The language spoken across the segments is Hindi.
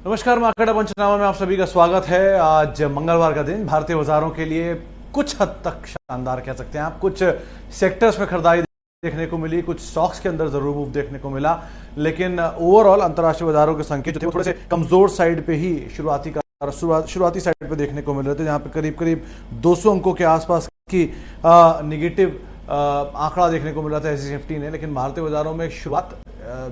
नमस्कार, मार्केट पंचनामा में आप सभी का स्वागत है। आज मंगलवार का दिन भारतीय बाजारों के लिए कुछ हद तक शानदार कह सकते हैं आप। कुछ सेक्टर्स में खरीदारी देखने को मिली, कुछ स्टॉक्स के अंदर जरूर मूव देखने को मिला, लेकिन ओवरऑल अंतर्राष्ट्रीय बाजारों के संकेत जो थे वो थोड़े से कमजोर साइड पे ही शुरुआती साइड पे देखने को मिल रहे थे, जहां पे करीब करीब 200 अंकों के आसपास की निगेटिव आंकड़ा देखने को मिल रहा था एसजी निफ्टी ने। लेकिन भारतीय बाजारों में शुरुआत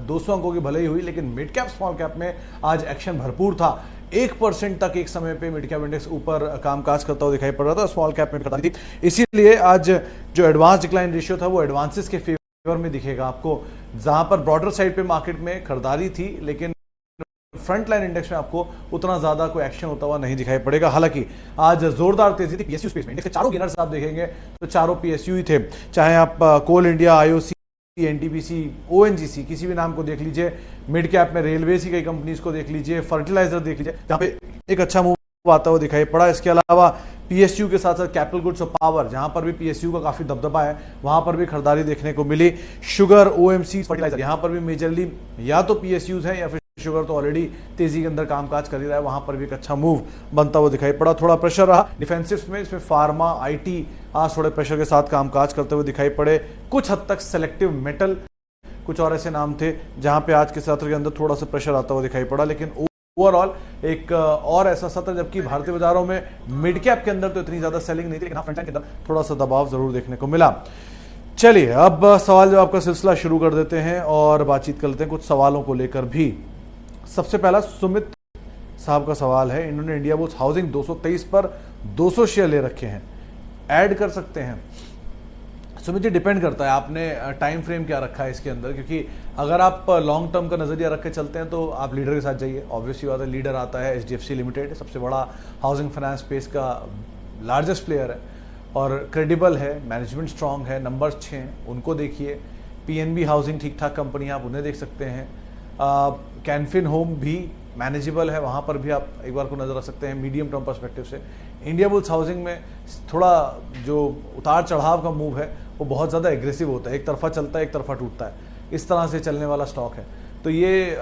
200 अंकों की भले ही हुई, लेकिन मिड कैप स्मॉल कैप में आज एक्शन भरपूर था। 1% तक एक समय पे मिड कैप इंडेक्स ऊपर कामकाज करता हुआ दिखाई पड़ रहा था, स्मॉल कैप में खरीदारी थी। इसीलिए आज जो एडवांस डिक्लाइन रेशियो था वो एडवांसेस के फेवर में दिखेगा आपको, जहां पर ब्रॉडर साइड पे मार्केट में खरीदारी थी, लेकिन फ्रंट लाइन इंडेक्स में आपको उतना ज्यादा कोई एक्शन होता हुआ नहीं दिखाई पड़ेगा। हालांकि आज जोरदार तेजी थी पीएसयू स्पेस में। इंडेक्स के चारों गेनर्स आप देखेंगे तो चारों पीएसयू ही थे, चाहे आप कोल इंडिया, आईओसी, एनटीपीसी, ओएनजीसी किसी भी नाम को देख लीजिए, मिड कैप में रेलवे की कई कंपनीज को देख लीजिए, फर्टिलाइजर देख लीजिए, जहां पे एक अच्छा मूव आता हुआ दिखाई पड़ा। इसके अलावा पीएसयू के साथ साथ कैपिटल गुड्स और पावर, जहां पर भी पीएसयू का काफी दबदबा है, वहां पर भी खरीदारी देखने को मिली। शुगर, ओएमसी, फर्टिलाइजर, यहां पर भी मेजरली या तो पीएसयूज है या फिर शुगर तो ऑलरेडी तेजी के अंदर कामकाज कर ही रहा है, वहां पर भी एक अच्छा मूव बनता हुआ दिखाई पड़ा। थोड़ा प्रेशर रहा डिफेंसिव्स में, इसमें फार्मा, आईटी आज थोड़े प्रेशर के साथ कामकाज करते हुए दिखाई पड़े। कुछ हद तक सेलेक्टिव मेटल, कुछ और ऐसे नाम थे जहां पे आज के सत्र के अंदर थोड़ा सा प्रेशर आता हुआ दिखाई पड़ा। लेकिन ओवरऑल एक और ऐसा सत्र जबकि भारतीय बाजारों में मिड कैप के अंदर तो इतनी ज्यादा सेलिंग नहीं थी, लेकिन फ्रंट लाइन के अंदर थोड़ा सा दबाव जरूर देखने को मिला। चलिए अब सवाल जवाब का सिलसिला शुरू कर देते हैं और बातचीत कर लेते हैं कुछ सवालों को लेकर भी। सबसे पहला सुमित साहब का सवाल है, इन्होंने इंडिया बुल्स हाउसिंग 223 पर 200 शेयर ले रखे हैं, ऐड कर सकते हैं? सुमित जी, डिपेंड करता है आपने टाइम फ्रेम क्या रखा है इसके अंदर, क्योंकि अगर आप लॉन्ग टर्म का नजरिया रख के चलते हैं तो आप लीडर के साथ जाइए। ऑब्वियसली बात है, लीडर आता है एचडीएफसी लिमिटेड, सबसे बड़ा हाउसिंग फाइनेंस स्पेस का लार्जेस्ट प्लेयर है और क्रेडिबल है, मैनेजमेंट स्ट्रांग है, नंबर्स अच्छे हैं, उनको देखिए। पीएनबी हाउसिंग ठीक ठाक कंपनी, आप उन्हें देख सकते हैं। कैनफिन होम भी मैनेजेबल है, वहां पर भी आप एक बार को नजर रख सकते हैं मीडियम टर्म पर्सपेक्टिव से। इंडिया बुल्स हाउसिंग में थोड़ा जो उतार चढ़ाव का मूव है वो बहुत ज़्यादा एग्रेसिव होता है, एक तरफा चलता है एक तरफा टूटता है, इस तरह से चलने वाला स्टॉक है। तो ये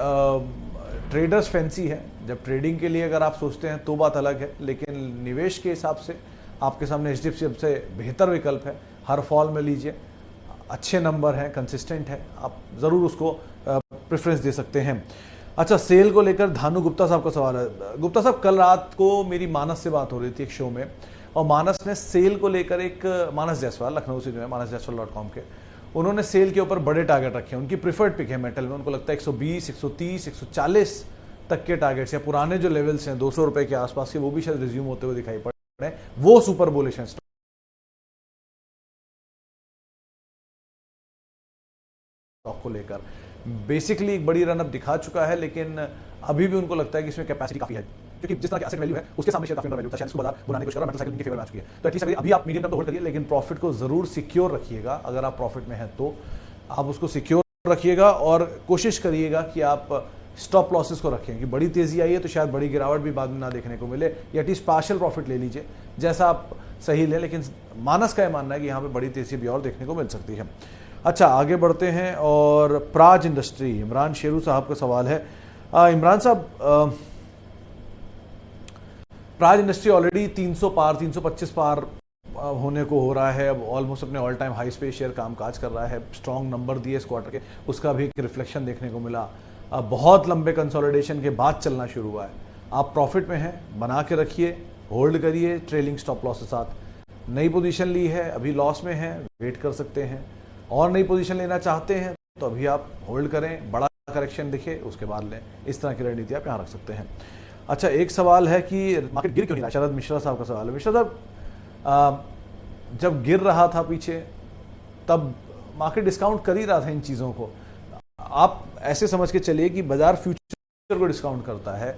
ट्रेडर्स फैंसी है, जब ट्रेडिंग के लिए अगर आप सोचते हैं तो बात अलग है, लेकिन निवेश के हिसाब से आपके सामने एचडीएफसी सबसे बेहतर विकल्प है। हर फॉल में लीजिए, अच्छे नंबर हैं, कंसिस्टेंट है, आप ज़रूर उसको प्रेफरेंस दे सकते हैं। अच्छा, सेल को लेकर धानु गुप्ता साहब का सवाल है। गुप्ता साहब, कल रात को मेरी मानस से बात हो रही थी एक शो में, और मानस ने सेल को लेकर एक, मानस जायसवाल लखनऊ से जो है, manasjaiswal.com के, उन्होंने सेल के ऊपर बड़े टारगेट रखे हैं। उनकी प्रिफर्ड पिक है मेटल में, उनको लगता है 120, 130, 140 तक के टारगेट्स या पुराने जो लेवल्स हैं 200 रुपए के आसपास के, वो भी शायद रिज्यूम होते हुए दिखाई पड़ रहे हैं। वो सुपर बुलिश हैं स्टॉक को लेकर। बेसिकली एक बड़ी रनअप दिखा चुका है, लेकिन अभी भी उनको लगता है कि इसमें कैपेसिटी काफी है, क्योंकि जिस तरह की एसेट वैल्यू है उसके सामने शेयर काफी वैल्यू था, शायद इसको बाजार बुलाने की कोशिश कर रहा है, मेटल साइकिल की फेवर में आ चुकी है। तो एटलीस्ट अभी आप मीडियम टर्म तो होल्ड करिए, लेकिन प्रॉफिट को जरूर सिक्योर रखिएगा। अगर आप प्रॉफिट में हैं तो आप उसको सिक्योर रखिएगा और कोशिश करिएगा कि आप स्टॉप लॉसेस को रखें, कि बड़ी तेजी आई है तो शायद बड़ी गिरावट भी बाद में ना देखने को मिले, या एटलीस्ट पार्शियल प्रॉफिट ले लीजिए, जैसा आप सही लें। लेकिन मानस का यह मानना है कि यहाँ पे बड़ी तेजी भी और देखने को मिल सकती है। अच्छा, आगे बढ़ते हैं और प्राज इंडस्ट्री, इमरान शेरू साहब का सवाल है। इमरान साहब, प्राज इंडस्ट्री ऑलरेडी 300 पार, 325 पार होने को हो रहा है, अब ऑलमोस्ट अपने ऑल टाइम हाई पे शेयर कामकाज कर रहा है। स्ट्रॉन्ग नंबर दिए इस क्वार्टर के, उसका भी एक रिफ्लेक्शन देखने को मिला। बहुत लंबे कंसोलिडेशन के बाद चलना शुरू हुआ है। आप प्रॉफिट में हैं, बना के रखिए, होल्ड करिए, ट्रेलिंग स्टॉप लॉस के साथ। नई पोजीशन ली है, अभी लॉस में है, वेट कर सकते हैं, और नई पोजीशन लेना चाहते हैं तो अभी आप होल्ड करें, बड़ा करेक्शन दिखे उसके बाद लें, इस तरह की रणनीति आप यहाँ रख सकते हैं। अच्छा, एक सवाल है कि मार्केट गिर क्यों नहीं रहा, शरद मिश्रा साहब का सवाल है। मिश्रा साहब, जब गिर रहा था पीछे तब मार्केट डिस्काउंट कर ही रहा था इन चीज़ों को। आप ऐसे समझ के चलिए कि बाजार फ्यूचर को डिस्काउंट करता है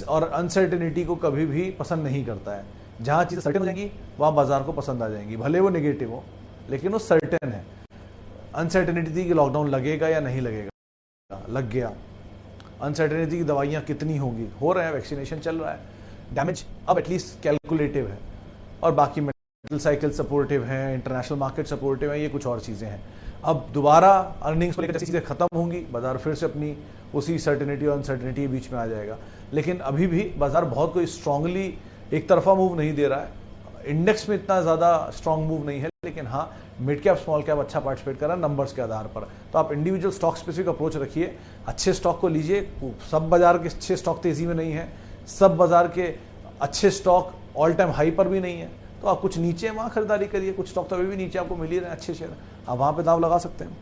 और अनसर्टेनिटी को कभी भी पसंद नहीं करता है। जहाँ चीज़ें सर्टेन हो जाएंगी वहाँ बाजार को पसंद आ जाएंगी, भले वो नेगेटिव हो, लेकिन वो सर्टेन है। अनसर्टेनिटी थी कि लॉकडाउन लगेगा या नहीं लगेगा, लग गया। अनसर्टेनिटी की दवाइयाँ कितनी होंगी, हो रहे हैं, वैक्सीनेशन चल रहा है, डैमेज अब एटलीस्ट कैलकुलेटिव है, और बाकी मेटल साइकिल सपोर्टिव हैं, इंटरनेशनल मार्केट सपोर्टिव हैं, ये कुछ और चीज़ें हैं। अब दोबारा अर्निंग्स को लेकर जैसी चीज़ें खत्म होंगी, बाजार फिर से अपनी उसी सर्टेनिटी और अनसर्टेनिटी के बीच में आ जाएगा। लेकिन अभी भी बाजार बहुत कोई स्ट्रांगली एक तरफा मूव नहीं दे रहा है। इंडेक्स में इतना ज़्यादा स्ट्रांग मूव नहीं है, लेकिन हाँ मिड कैप स्मॉल कैप अच्छा पार्टिसिपेट कर रहा है नंबर्स के आधार पर। तो आप इंडिविजुअल स्टॉक स्पेसिफिक अप्रोच रखिए, अच्छे स्टॉक को लीजिए। सब बाजार के अच्छे स्टॉक तेजी में नहीं है, सब बाजार के अच्छे स्टॉक ऑल टाइम हाई पर भी नहीं है। तो आप कुछ नीचे वहाँ खरीदारी करिए, कुछ स्टॉक तो अभी भी नीचे आपको मिल ही रहे हैं अच्छे शेयर, आप वहाँ पे दाव लगा सकते हैं।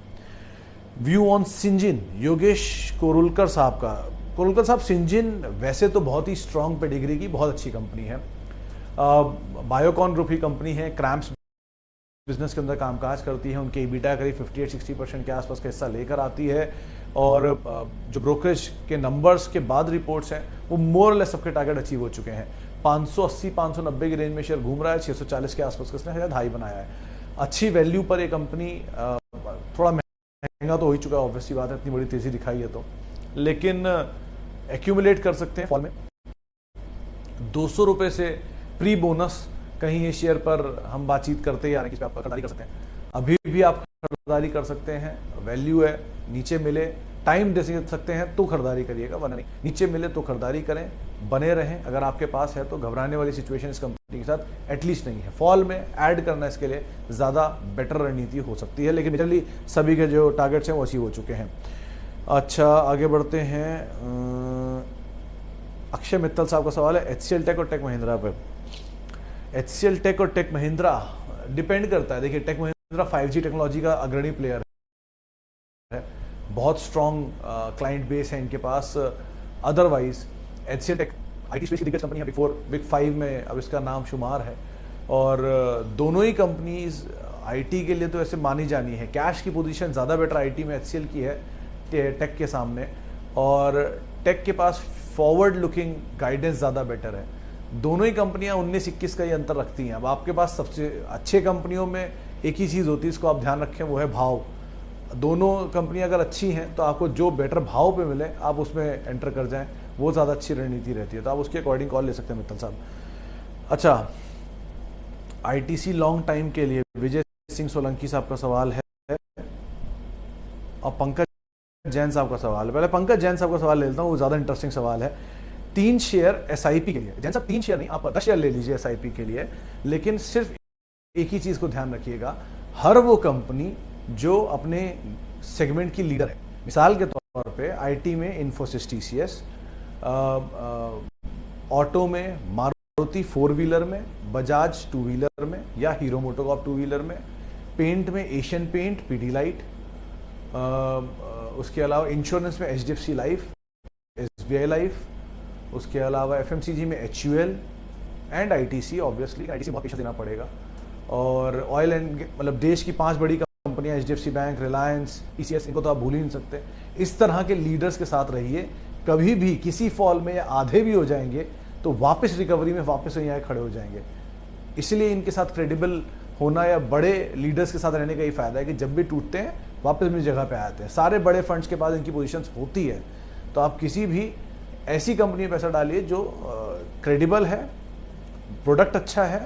व्यू ऑन सिंजिन, योगेश कोरुलकर साहब का। कोरुलकर साहब, सिंजिन वैसे तो बहुत ही स्ट्रॉन्ग पेडिग्री की बहुत अच्छी कंपनी है, बायोकॉन ग्रुप की कंपनी है, क्रैम्प्स बिजनेस के अंदर कामकाज करती है। उनके ईबिटा करीब 58-60% के आसपास का हिस्सा लेकर आती है, और जो ब्रोकरेज के नंबर्स के बाद रिपोर्ट्स हैं वो मोर लेस सबके टारगेट अचीव हो चुके हैं। 580-590 की रेंज में शेयर घूम रहा है, 640 के आसपास का इसने शायद हाई बनाया है। अच्छी वैल्यू पर ये कंपनी, थोड़ा महंगा तो हो ही चुका है, ऑब्वियसली बात है, इतनी बड़ी तेजी दिखाई है तो, लेकिन एक्यूमुलेट कर सकते हैं फॉल में। 200 रुपये से प्री बोनस कहीं ये शेयर पर हम बातचीत करते हैं, यानी कि आप खरीदारी कर सकते हैं, अभी भी आप खरीदारी कर सकते हैं। वैल्यू है, नीचे मिले टाइम दे सकते हैं तो खरीदारी करिएगा, वरना नहीं। नीचे मिले तो खरीदारी करें, बने रहें। अगर आपके पास है तो घबराने वाली सिचुएशन इस कंपनी के साथ एटलीस्ट नहीं है। फॉल में ऐड करना इसके लिए ज़्यादा बेटर रणनीति हो सकती है, लेकिन मेजरली सभी के जो टारगेट्स हैं वो अचीव हो चुके हैं। अच्छा, आगे बढ़ते हैं। अक्षय मित्तल साहब का सवाल है HCL टेक और टेक महिंद्रा पर। HCL टेक और टेक महिंद्रा डिपेंड करता है। देखिए, टेक महिंद्रा 5G टेक्नोलॉजी का अग्रणी प्लेयर है, बहुत स्ट्रॉन्ग क्लाइंट बेस है इनके पास। Otherwise HCL tech IT space की दिग्गज कंपनी है, बिग 5 में अब इसका नाम शुमार है, और दोनों ही कंपनीज IT के लिए तो ऐसे मानी जानी है। कैश की पोजीशन ज़्यादा बेटर IT में HCL की है टेक के सामने, और टेक के पास फॉरवर्ड लुकिंग गाइडेंस ज़्यादा बेटर है। दोनों ही कंपनियां 19-21 का ही अंतर रखती हैं। अब आपके पास सबसे अच्छे कंपनियों में एक ही चीज़ होती है, इसको आप ध्यान रखें, वो है भाव। दोनों कंपनियां अगर अच्छी हैं तो आपको जो बेटर भाव पे मिले आप उसमें एंटर कर जाएं, वो ज़्यादा अच्छी रणनीति रहती है। तो आप उसके अकॉर्डिंग कॉल ले सकते हैं मित्तल साहब। अच्छा, ITC लॉन्ग टाइम के लिए विजय सिंह सोलंकी साहब का सवाल है, और पंकज जैन साहब का सवाल है। पहले पंकज जैन साहब का सवाल ले लेता हूँ, वो ज़्यादा इंटरेस्टिंग सवाल है। 3 शेयर SIP के लिए, जैन साहब 3 शेयर नहीं, आप 10 शेयर ले लीजिए SIP के लिए, लेकिन सिर्फ एक ही चीज़ को ध्यान रखिएगा, हर वो कंपनी जो अपने सेगमेंट की लीडर है। मिसाल के तौर पे IT में इन्फोसिस TCS, ऑटो में मारुति 4 व्हीलर में, बजाज 2 व्हीलर में या हीरो मोटोकॉर्प 2 व्हीलर में, पेंट में एशियन पेंट, पीडीलाइट, उसके अलावा इंश्योरेंस में HDFC लाइफ, SBI लाइफ, उसके अलावा FMCG में HUL and ITC। Obviously ITC बहुत पीछे देना पड़ेगा, और ऑयल एंड मतलब देश की 5 बड़ी कंपनियां HDFC बैंक, रिलायंस, ECS, इनको तो आप भूल ही नहीं सकते। इस तरह के लीडर्स के साथ रहिए। कभी भी किसी फॉल में या आधे भी हो जाएंगे तो वापस रिकवरी में वापस यहाँ आए खड़े हो जाएंगे। इसलिए इनके साथ क्रेडिबल होना या बड़े लीडर्स के साथ रहने का ही फायदा है कि जब भी टूटते हैं वापस अपनी जगह पे आते हैं। सारे बड़े फंड्स के पास इनकी पोजीशंस होती है, तो आप किसी भी ऐसी कंपनी में पैसा डालिए जो क्रेडिबल है, प्रोडक्ट अच्छा है,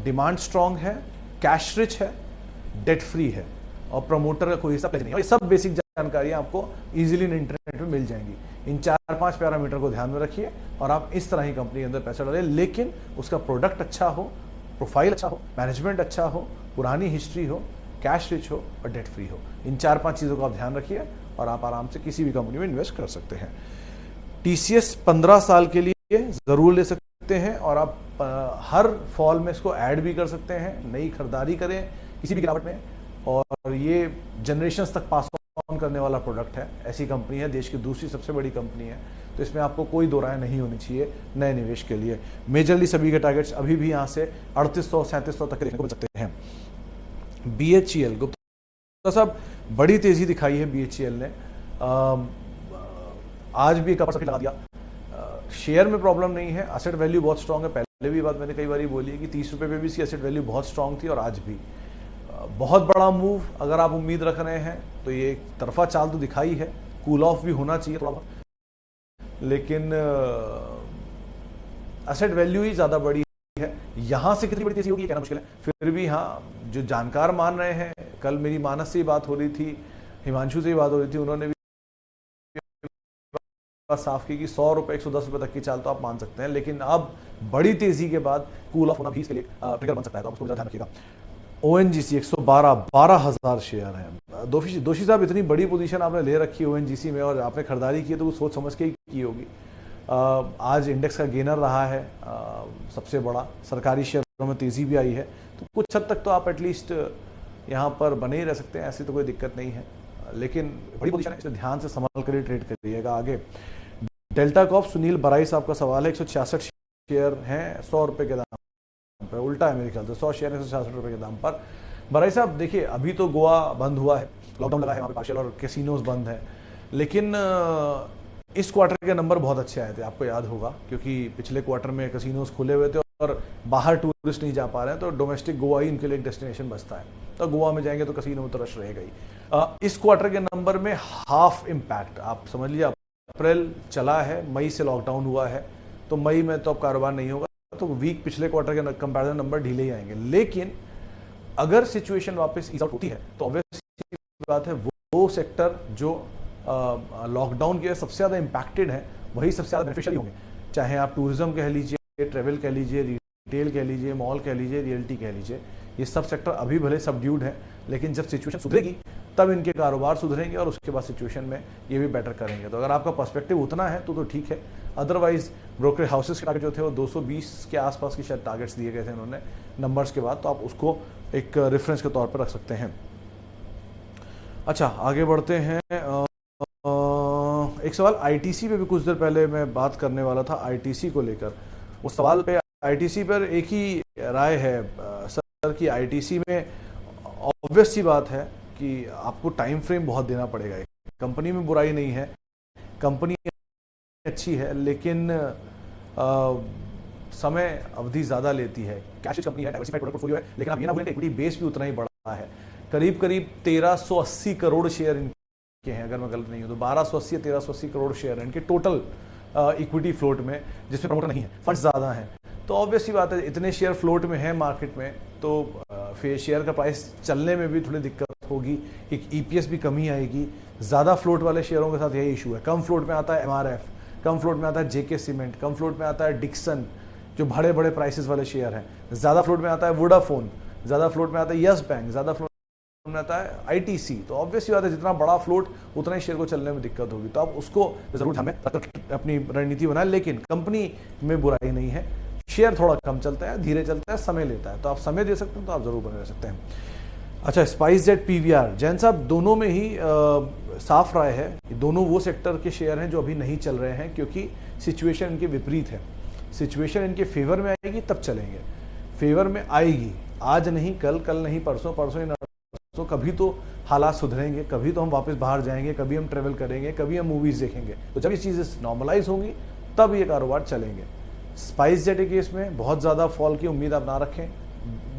डिमांड स्ट्रांग है, कैश रिच है, डेट फ्री है, और प्रमोटर का कोई हिस्सा नहीं है। और ये सब बेसिक जानकारियां आपको इजीली इंटरनेट में मिल जाएंगी। इन 4-5 पैरामीटर को ध्यान में रखिए और आप इस तरह की कंपनी के अंदर पैसा डालें, लेकिन उसका प्रोडक्ट अच्छा हो, प्रोफाइल अच्छा हो, मैनेजमेंट अच्छा हो, पुरानी हिस्ट्री हो, कैश रिच हो और डेट फ्री हो। इन 4-5 चीज़ों को आप ध्यान रखिए और आप आराम से किसी भी कंपनी में इन्वेस्ट कर सकते हैं। TCS 15 साल के लिए ज़रूर ले सकते हैं, और आप हर फॉल में इसको ऐड भी कर सकते हैं, नई खरीदारी करें किसी भी गिरावट में, और ये जनरेशंस तक पास ऑन करने वाला प्रोडक्ट है। ऐसी कंपनी है, देश की दूसरी सबसे बड़ी कंपनी है, तो इसमें आपको कोई दो राय नहीं होनी चाहिए नए निवेश के लिए। मेजरली सभी के टारगेट्स अभी भी यहाँ से 3800-3700 तक देखने को मिल सकते हैं। BHEL, गुप्ता साहब, बड़ी तेजी दिखाई है BHEL ने, आज भी 1% लगा दिया। शेयर में प्रॉब्लम नहीं है, एसेट वैल्यू बहुत स्ट्रांग है। पहले भी बात मैंने कई बार बोली है कि 30 रुपये पे भी इसकी एसेट वैल्यू बहुत स्ट्रांग थी, और आज भी बहुत बड़ा मूव अगर आप उम्मीद रख रहे हैं तो ये एक तरफा चाल तो दिखाई है, कूल ऑफ भी होना चाहिए थोड़ा बहुत, लेकिन एसेट वैल्यू ही ज़्यादा बड़ी है। यहाँ से कितनी बड़ी तेजी होगी कहना मुश्किल है। फिर भी हाँ, जो जानकार मान रहे हैं, कल मेरी मानस से ही बात हो रही थी, हिमांशु से ही बात हो रही थी, उन्होंने भी बात साफ की कि 100 रुपए 110 रुपए तक की चाल तो आप मान सकते हैं, लेकिन अब बड़ी तेजी के बाद कूल ऑफ होना भी इसके लिए ट्रिगर बन सकता है, तो आप उसको ध्यान रखिएगा। ओएनजीसी 112,000 शेयर है। दोषी साहब, इतनी बड़ी पोजीशन आपने ले रखी है ओएनजीसी में और आपने खरीदारी की है तो वो सोच समझ के ही की होगी। आज इंडेक्स का गेनर रहा है सबसे बड़ा, सरकारी शेयरों में तेजी भी आई है, तो कुछ हद तक तो आप एटलीस्ट यहाँ पर बने ही रह सकते हैं, ऐसी तो कोई दिक्कत नहीं है, लेकिन बड़ी पोजीशन है, इसलिए ध्यान से संभाल कर ट्रेड करिएगा। आगे डेल्टा कॉर्प, सुनील बराई साहब का सवाल है, 166 शेयर हैं 100 रुपए के दाम पर, उल्टा है मेरे ख्याल से, 100 शेयर 166 रुपए के दाम पर। बराई साहब देखिए, अभी तो गोवा बंद हुआ है, लॉकडाउन लगा है वहाँ पे पार्शियल, और कैसीनोज बंद है, लेकिन इस क्वार्टर के नंबर बहुत अच्छे आए थे, आपको याद होगा, क्योंकि पिछले क्वार्टर में कैसीनोज खुले हुए थे और बाहर टूरिस्ट नहीं जा पा रहे हैं, तो डोमेस्टिक गोवा ही इनके लिए एक डेस्टिनेशन बचता है, तो गोवा में जाएंगे तो कैसीनो में तो रश रहेगा ही। इस क्वार्टर के नंबर में हाफ इम्पैक्ट आप समझ लीजिए, अप्रैल चला है, मई से लॉकडाउन हुआ है, तो मई में तो अब कारोबार नहीं होगा, तो वीक पिछले क्वार्टर के कंपैरिजन नंबर ढीले ही आएंगे। लेकिन अगर सिचुएशन वापस ईज आउट होती है तो ऑब्वियस बात है वो सेक्टर जो लॉकडाउन के सबसे ज़्यादा इम्पैक्टेड है वही सबसे ज़्यादा बेनिफिशियरी होंगे, चाहे आप टूरिज्म कह लीजिए, ट्रेवल कह लीजिए, रिटेल कह लीजिए, मॉल कह लीजिए, रियल्टी कह लीजिए, ये सब सेक्टर अभी भले सबड्यूड है, लेकिन जब सिचुएशन सुधरेगी तब इनके कारोबार सुधरेंगे और उसके बाद सिचुएशन में ये भी बेटर करेंगे। तो अगर आपका पर्सपेक्टिव उतना है तो ठीक है, अदरवाइज ब्रोकरेज हाउसेस के टारगेट जो थे वो 220 के आसपास की शायद टारगेट्स दिए गए थे उन्होंने नंबर्स के बाद, तो आप उसको एक रेफरेंस के तौर पर रख सकते हैं। अच्छा, आगे बढ़ते हैं। एक सवाल आईटीसी पे भी कुछ देर पहले मैं बात करने वाला था, आईटीसी को लेकर, उस सवाल पे आईटीसी पर एक ही राय है सर की आईटीसी में ऑब्वियस सी बात है कि आपको टाइम फ्रेम बहुत देना पड़ेगा। कंपनी में बुराई नहीं है, कंपनी अच्छी है, लेकिन समय अवधि ज़्यादा लेती है, कैश कंपनी है, डाइवर्सिफाइड प्रोडक्ट पोर्टफोलियो है, लेकिन आप ये ना भूलें इक्विटी बेस भी उतना ही बड़ा है, करीब करीब 1380 करोड़ शेयर इनके हैं, अगर मैं गलत नहीं हूँ तो 1280 1380 करोड़ शेयर हैं इनके टोटल इक्विटी फ्लोट में, जिसमें प्रमोटर नहीं है, फंड्स ज़्यादा हैं, तो ऑब्वियसली बात है इतने शेयर फ्लोट में है मार्केट में, तो फिर शेयर का प्राइस चलने में भी थोड़ी दिक्कत होगी, एक ईपीएस भी कमी आएगी। ज़्यादा फ्लोट वाले शेयरों के साथ यही इशू है, कम फ्लोट में आता है एमआरएफ, कम फ्लोट में आता है जेके सीमेंट, कम फ्लोट में आता है डिक्सन जो बड़े बड़े प्राइसेस वाले शेयर हैं, ज़्यादा फ्लोट में आता है वोडाफोन, ज़्यादा फ्लोट में आता है यस बैंक, ज़्यादा फ्लोट में आता है आईटीसी। तो ऑब्वियसली बात है जितना बड़ा फ्लोट उतना ही शेयर को चलने में दिक्कत होगी, तो आप उसको जरूर हमें अपनी रणनीति बनाए, लेकिन कंपनी में बुराई नहीं है, शेयर थोड़ा कम चलता है, धीरे चलता है, समय लेता है, तो आप समय दे सकते हैं तो आप जरूर बने रह सकते हैं। अच्छा, स्पाइसजेट पीवीआर, जैन साहब दोनों में ही साफ राय है, दोनों वो सेक्टर के शेयर हैं जो अभी नहीं चल रहे हैं, क्योंकि सिचुएशन इनके विपरीत है, सिचुएशन इनके फेवर में आएगी तब चलेंगे, फेवर में आएगी आज नहीं कल, कल नहीं परसों, परसों ही तो कभी तो हालात सुधरेंगे, कभी तो हम वापस बाहर जाएंगे, कभी हम ट्रेवल करेंगे, कभी हम मूवीज देखेंगे, तो जब ये चीज़ें नॉर्मलाइज होंगी तब ये कारोबार चलेंगे। स्पाइसजेट के केस में बहुत ज़्यादा फॉल की उम्मीद आप ना रखें,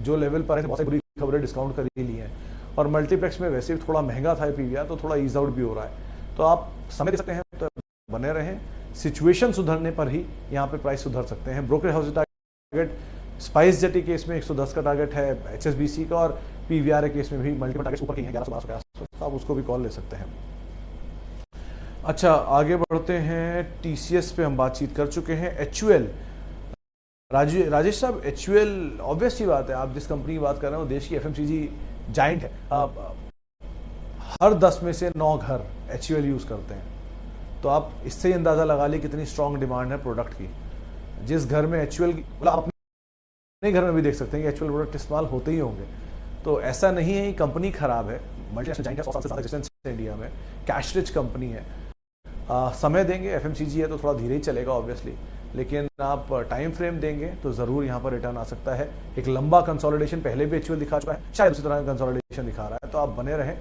जो लेवल पर है बहुत सारी बुरी खबरें डिस्काउंट कर ही ली हैं, और मल्टीप्लेक्स में वैसे भी थोड़ा महंगा था पीवीआर, तो थोड़ा ईज आउट भी हो रहा है, तो आप समय दे सकते हैं, तो बने रहें, सिचुएशन सुधरने पर ही यहाँ पे प्राइस सुधर सकते हैं। ब्रोकरेज हाउस टारगेट स्पाइसजेट के केस में 110 का टारगेट है एचएसबीसी का, और पीवीआर के केस में भी मल्टीपल टारगेट्स ऊपर की हैं, 1100 1200 आप उसको भी कॉल ले सकते हैं। अच्छा, आगे बढ़ते हैं, टीसीएस पे हम बातचीत कर चुके हैं। एचयूएल, राजेश साहब, एचयूएल ऑब्वियस सी बात है, आप जिस कंपनी की बात कर रहे हैं वो देश की एफएमसीजी जाइंट है, हर 10 में से 9 घर एचयूएल यूज करते हैं, तो आप इससे ही अंदाजा लगा ली कितनी स्ट्रांग डिमांड है प्रोडक्ट की। जिस घर में एचयूएल, मतलब आप अपने घर में भी देख सकते हैं कि एचयूएल प्रोडक्ट इस्तेमाल होते ही होंगे, तो ऐसा नहीं है कि कंपनी खराब है, मल्टीनेशनल जाइंट है, 100 साल से ज़्यादा एक्जिस्टेंस है इंडिया में, कैश रिच कंपनी है, समय देंगे, एफएमसीजी है तो थोड़ा धीरे ही चलेगा ऑब्वियसली, लेकिन आप टाइम फ्रेम देंगे तो ज़रूर यहाँ पर रिटर्न आ सकता है। एक लंबा कंसोलिडेशन पहले भी एचयूएल दिखा चुका है, शायद उसी तरह का कंसोलिडेशन दिखा रहा है, तो आप बने रहें,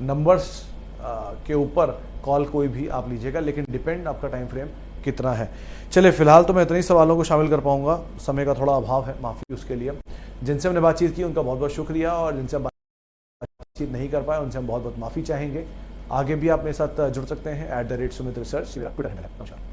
नंबर्स के ऊपर कॉल कोई भी आप लीजिएगा, लेकिन डिपेंड आपका टाइम फ्रेम कितना है। चलिए, फिलहाल तो मैं इतने ही सवालों को शामिल कर पाऊंगा, समय का थोड़ा अभाव है, माफ़ी उसके लिए। जिनसे हमने बातचीत की उनका बहुत बहुत शुक्रिया, और जिनसे बातचीत नहीं कर पाए उनसे हम बहुत बहुत माफ़ी चाहेंगे। आगे भी आप मेरे साथ जुड़ सकते हैं @Sumit Research। नमस्कार।